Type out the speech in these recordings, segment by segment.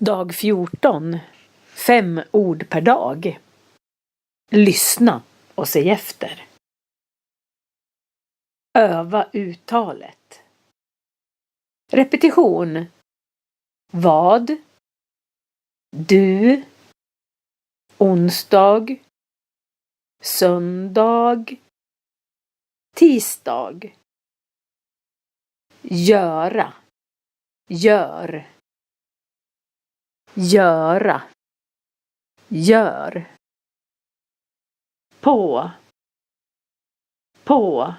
Dag 14. 5 ord per dag. Lyssna och se efter. Öva uttalet. Repetition. Vad? Du? Onsdag? Söndag? Tisdag? Göra. Gör. Göra. Gör. På. På.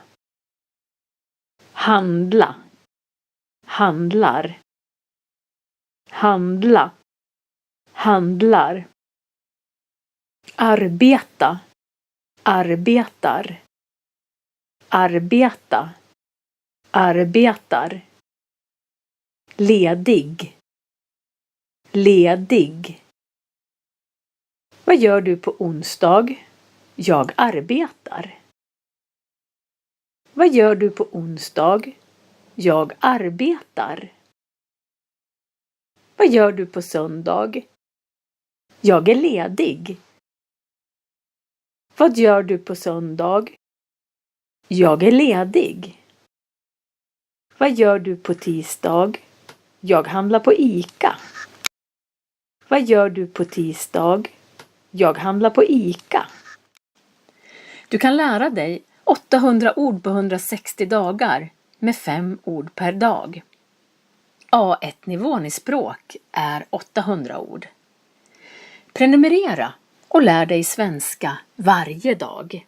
Handla. Handlar. Handla. Handlar. Arbeta. Arbetar. Arbeta. Arbetar. Ledig. Ledig. Vad gör du på onsdag? Jag arbetar. Vad gör du på onsdag? Jag arbetar. Vad gör du på söndag? Jag är ledig. Vad gör du på söndag? Jag är ledig. Vad gör du på tisdag? Jag handlar på ICA. Vad gör du på tisdag? Jag handlar på ICA. Du kan lära dig 800 ord på 160 dagar med 5 ord per dag. A1-nivån i språk är 800 ord. Prenumerera och lär dig svenska varje dag.